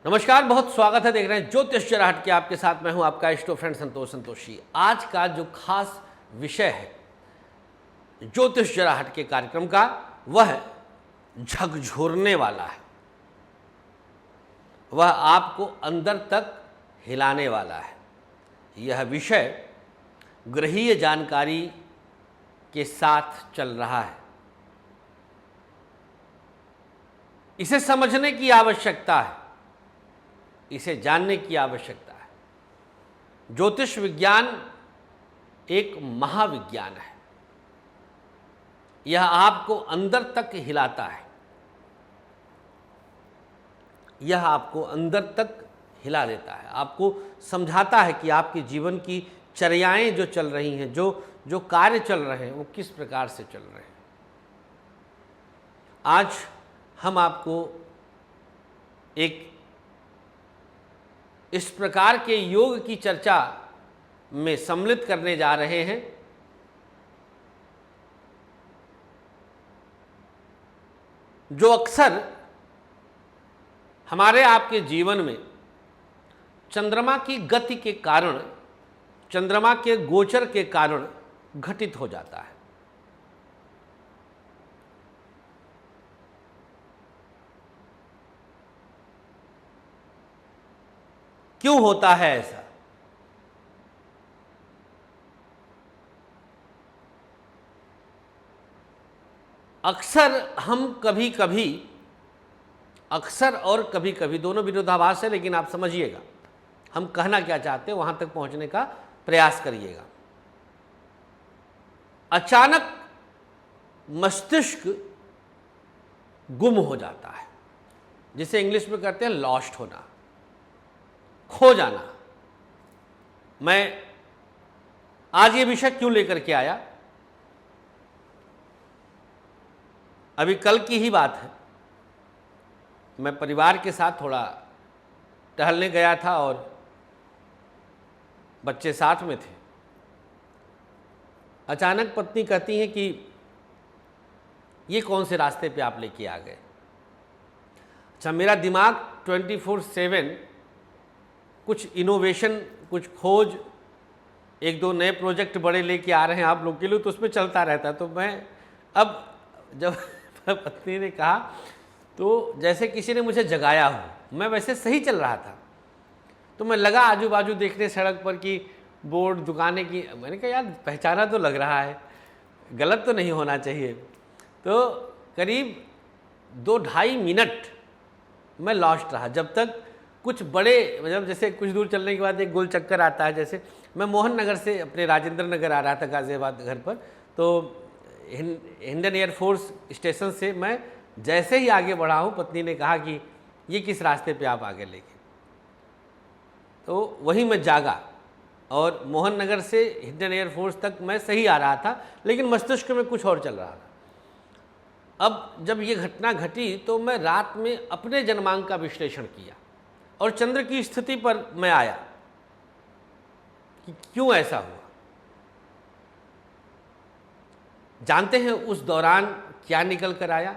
नमस्कार, बहुत स्वागत है। देख रहे हैं ज्योतिष जरा हट के। आपके साथ मैं हूं आपका इष्ट फ्रेंड संतोष संतोषी। आज का जो खास विषय है ज्योतिष जरा हट के कार्यक्रम का, वह झकझोरने वाला है। वह आपको अंदर तक हिलाने वाला है। यह विषय ग्रहीय जानकारी के साथ चल रहा है। इसे समझने की आवश्यकता है, इसे जानने की आवश्यकता है। ज्योतिष विज्ञान एक महाविज्ञान है। यह आपको अंदर तक हिलाता है। यह आपको अंदर तक हिला देता है, आपको समझाता है कि आपके जीवन की चर्याएं जो चल रही हैं, जो कार्य चल रहे हैं, वो किस प्रकार से चल रहे हैं। आज हम आपको एक इस प्रकार के योग की चर्चा में सम्मिलित करने जा रहे हैं जो अक्सर हमारे आपके जीवन में चंद्रमा की गति के कारण, चंद्रमा के गोचर के कारण घटित हो जाता है। क्यों होता है ऐसा? अक्सर हम कभी कभी, अक्सर और कभी कभी दोनों विरोधाभास है, लेकिन आप समझिएगा हम कहना क्या चाहते हैं, वहां तक पहुंचने का प्रयास करिएगा। अचानक मस्तिष्क गुम हो जाता है, जिसे इंग्लिश में कहते हैं लॉस्ट होना, खो जाना। मैं आज ये विषय क्यों लेकर के आया? अभी कल की ही बात है। मैं परिवार के साथ थोड़ा टहलने गया था और बच्चे साथ में थे। अचानक पत्नी कहती है कि ये कौन से रास्ते पे आप लेके आ गए। अच्छा, मेरा दिमाग 24/7 कुछ इनोवेशन, कुछ खोज, एक दो नए प्रोजेक्ट बड़े लेके आ रहे हैं आप लोग के लिए, तो उसमें चलता रहता है। तो मैं अब जब पत्नी ने कहा तो जैसे किसी ने मुझे जगाया हो। मैं वैसे सही चल रहा था, तो मैं लगा आजू बाजू देखने सड़क पर कि बोर्ड, दुकानें की। मैंने कहा यार पहचाना तो लग रहा है, गलत तो नहीं होना चाहिए। तो करीब 2-2.5 मिनट मैं लॉस्ट रहा, जब तक कुछ बड़े, मतलब जैसे कुछ दूर चलने के बाद एक गोल चक्कर आता है। जैसे मैं मोहन नगर से अपने राजेंद्र नगर आ रहा था गाज़ियाबाद घर पर, तो इंडियन एयरफोर्स स्टेशन से मैं जैसे ही आगे बढ़ा हूँ, पत्नी ने कहा कि ये किस रास्ते पे आप आगे लेके। तो वहीं मैं जागा और मोहन नगर से इंडियन एयरफोर्स तक मैं सही आ रहा था, लेकिन मस्तिष्क में कुछ और चल रहा था। अब जब ये घटना घटी तो मैं रात में अपने जन्मांक का विश्लेषण किया और चंद्र की स्थिति पर मैं आया कि क्यों ऐसा हुआ। जानते हैं उस दौरान क्या निकल कर आया?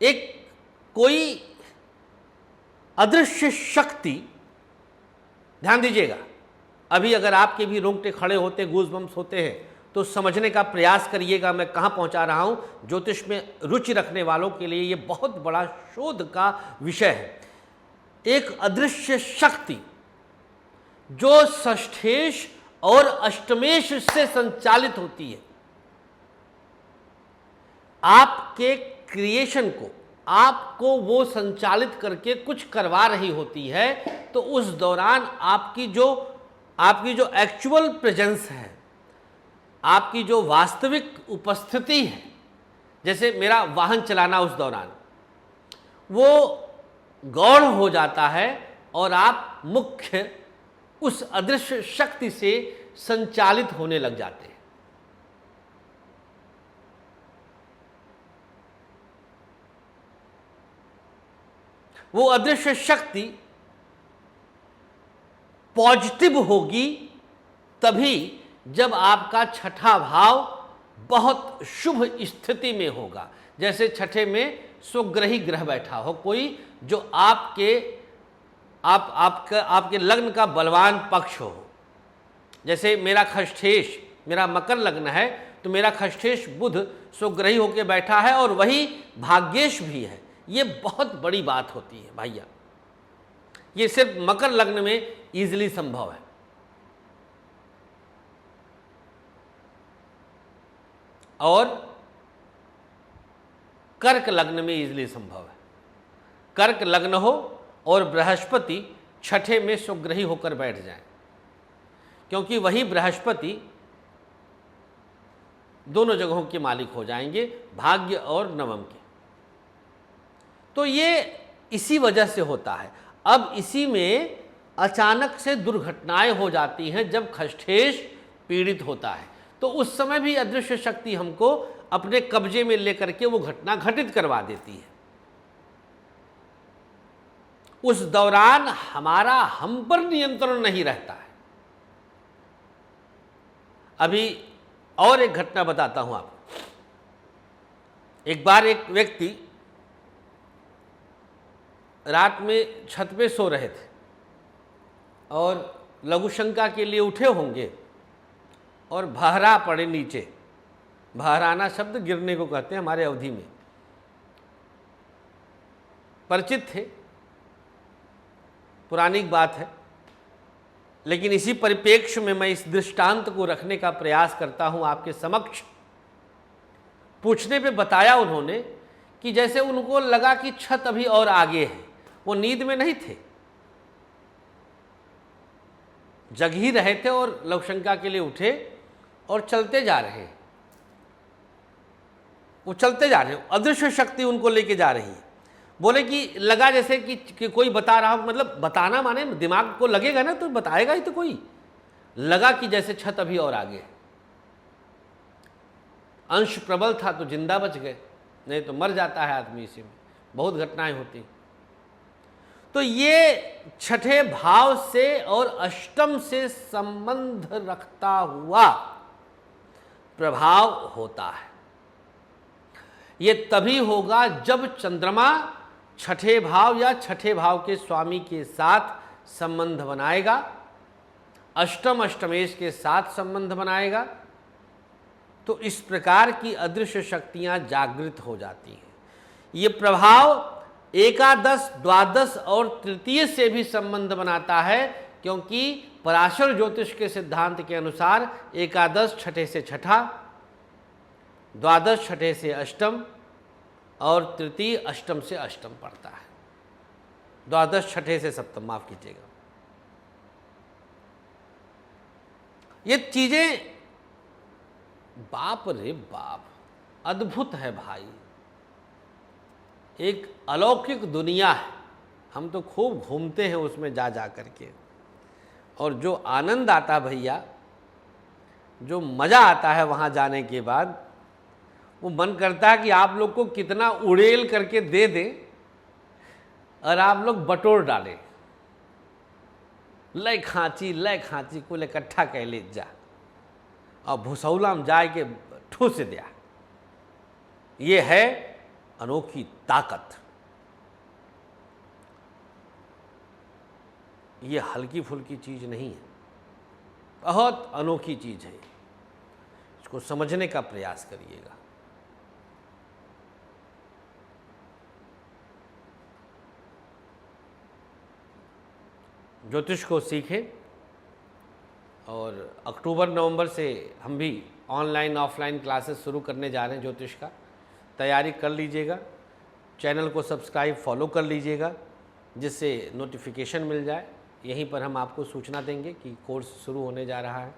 एक कोई अदृश्य शक्ति, ध्यान दीजिएगा, अभी अगर आपके भी रोंगटे खड़े होते, गूज़बम्प्स होते हैं, तो समझने का प्रयास करिएगा मैं कहाँ पहुँचा रहा हूँ। ज्योतिष में रुचि रखने वालों के लिए ये बहुत बड़ा शोध का विषय है। एक अदृश्य शक्ति जो षष्ठेश और अष्टमेश से संचालित होती है, आपके क्रिएशन को, आपको वो संचालित करके कुछ करवा रही होती है। तो उस दौरान आपकी जो एक्चुअल प्रेजेंस है, आपकी जो वास्तविक उपस्थिति है, जैसे मेरा वाहन चलाना, उस दौरान वो गौण हो जाता है और आप मुख्य उस अदृश्य शक्ति से संचालित होने लग जाते हैं। वो अदृश्य शक्ति पॉजिटिव होगी तभी जब आपका छठा भाव बहुत शुभ स्थिति में होगा। जैसे छठे में स्वग्रही ग्रह बैठा हो, कोई जो आपके लग्न का बलवान पक्ष हो। जैसे मेरा खष्ठेश, मेरा मकर लग्न है, तो मेरा खष्ठेश बुध स्वग्रही होकर बैठा है और वही भाग्येश भी है। ये बहुत बड़ी बात होती है भैया, ये सिर्फ मकर लग्न में इजीली संभव है। और कर्क लग्न में इजीली संभव है। कर्क लग्न हो और बृहस्पति छठे में स्वग्रही होकर बैठ जाए, क्योंकि वही बृहस्पति दोनों जगहों के मालिक हो जाएंगे, भाग्य और नवम के। तो ये इसी वजह से होता है। अब इसी में अचानक से दुर्घटनाएं हो जाती हैं जब खष्ठेश पीड़ित होता है, तो उस समय भी अदृश्य शक्ति हमको अपने कब्जे में लेकर के वो घटना घटित करवा देती है। उस दौरान हमारा हम पर नियंत्रण नहीं रहता है। अभी और एक घटना बताता हूं आपको। एक बार एक व्यक्ति रात में छत पे सो रहे थे और लघुशंका के लिए उठे होंगे और भहरा पड़े नीचे। भहराना शब्द गिरने को कहते हैं, हमारे अवधि में परिचित थे, पुरानी बात है, लेकिन इसी परिप्रेक्ष्य में मैं इस दृष्टांत को रखने का प्रयास करता हूं आपके समक्ष। पूछने पे बताया उन्होंने कि जैसे उनको लगा कि छत अभी और आगे है, वो नींद में नहीं थे, जग ही रहे थे और लघुशंका के लिए उठे और चलते जा रहे हैं। वो चलते जा रहे हैं, अदृश्य शक्ति उनको लेके जा रही है। बोले कि लगा जैसे कि कोई बता रहा हो, मतलब बताना माने दिमाग को लगेगा ना तो बताएगा ही तो कोई। लगा कि जैसे छत अभी और आगे है। अंश प्रबल था तो जिंदा बच गए, नहीं तो मर जाता है आदमी इसी में। बहुत घटनाएं होती। तो ये छठे भाव से और अष्टम से संबंध रखता हुआ प्रभाव होता है। ये तभी होगा जब चंद्रमा छठे भाव या छठे भाव के स्वामी के साथ संबंध बनाएगा, अष्टम अष्टमेश के साथ संबंध बनाएगा, तो इस प्रकार की अदृश्य शक्तियां जागृत हो जाती हैं। ये प्रभाव एकादश, द्वादश और तृतीय से भी संबंध बनाता है, क्योंकि पराशर ज्योतिष के सिद्धांत के अनुसार एकादश छठे से छठा, द्वादश छठे से अष्टम और तृतीय अष्टम से अष्टम पड़ता है। द्वादश छठे से सप्तम, माफ कीजिएगा। ये चीजें बाप रे बाप अद्भुत है भाई, एक अलौकिक दुनिया है। हम तो खूब घूमते हैं उसमें जा जा करके, और जो आनंद आता भैया, जो मज़ा आता है वहाँ जाने के बाद, वो मन करता है कि आप लोग को कितना उड़ेल करके दे दें और आप लोग बटोर डालें। लय खांची कुल इकट्ठा कह ले जा और भूसौला में जाए के ठूस दिया। ये है अनोखी ताकत। ये हल्की फुल्की चीज़ नहीं है, बहुत अनोखी चीज़ है। इसको समझने का प्रयास करिएगा। ज्योतिष को सीखें, और अक्टूबर नवंबर से हम भी ऑनलाइन ऑफलाइन क्लासेस शुरू करने जा रहे हैं ज्योतिष का। तैयारी कर लीजिएगा, चैनल को सब्सक्राइब फॉलो कर लीजिएगा, जिससे नोटिफिकेशन मिल जाए। यहीं पर हम आपको सूचना देंगे कि कोर्स शुरू होने जा रहा है।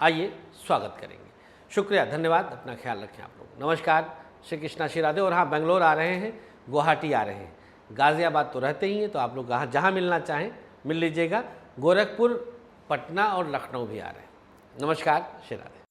आइए स्वागत करेंगे। शुक्रिया, धन्यवाद, अपना ख्याल रखें आप लोग। नमस्कार, श्री कृष्णा, श्री राधे। और हाँ, बेंगलोर आ रहे हैं, गुवाहाटी आ रहे हैं, गाज़ियाबाद तो रहते ही हैं, तो आप लोग जहाँ मिलना चाहें मिल लीजिएगा। गोरखपुर, पटना और लखनऊ भी आ रहे हैं। नमस्कार, श्री राधे।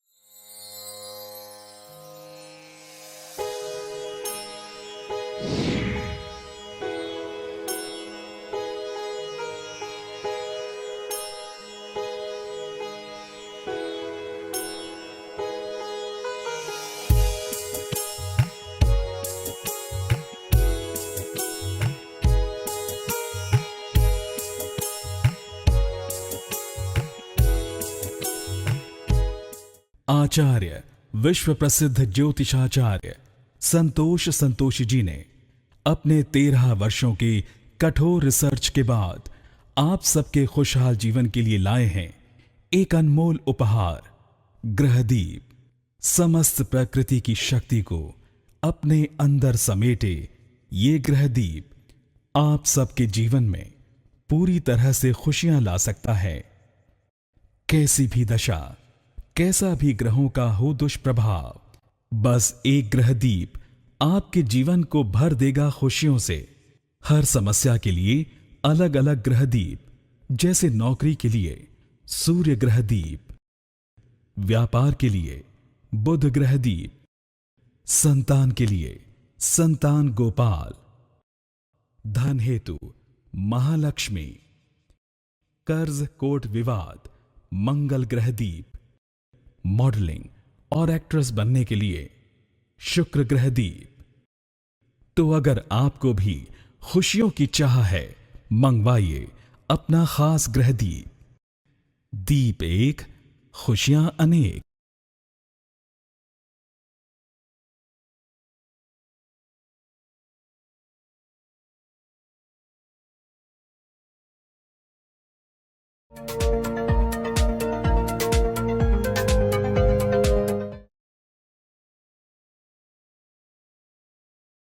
आचार्य विश्व प्रसिद्ध ज्योतिषाचार्य संतोष संतोषी जी ने अपने 13 वर्षों के कठोर रिसर्च के बाद आप सबके खुशहाल जीवन के लिए लाए हैं एक अनमोल उपहार, ग्रहदीप। समस्त प्रकृति की शक्ति को अपने अंदर समेटे ये ग्रहदीप आप सबके जीवन में पूरी तरह से खुशियां ला सकता है। कैसी भी दशा, कैसा भी ग्रहों का हो दुष्प्रभाव, बस एक ग्रहदीप आपके जीवन को भर देगा खुशियों से। हर समस्या के लिए अलग अलग ग्रहदीप, जैसे नौकरी के लिए सूर्य ग्रहदीप, व्यापार के लिए बुध ग्रहदीप, संतान के लिए संतान गोपाल, धन हेतु महालक्ष्मी, कर्ज कोर्ट विवाद मंगल ग्रहदीप, मॉडलिंग और एक्ट्रेस बनने के लिए शुक्र ग्रहदीप। तो अगर आपको भी खुशियों की चाह है, मंगवाइए अपना खास ग्रहदीप। दीप एक, खुशियां अनेक।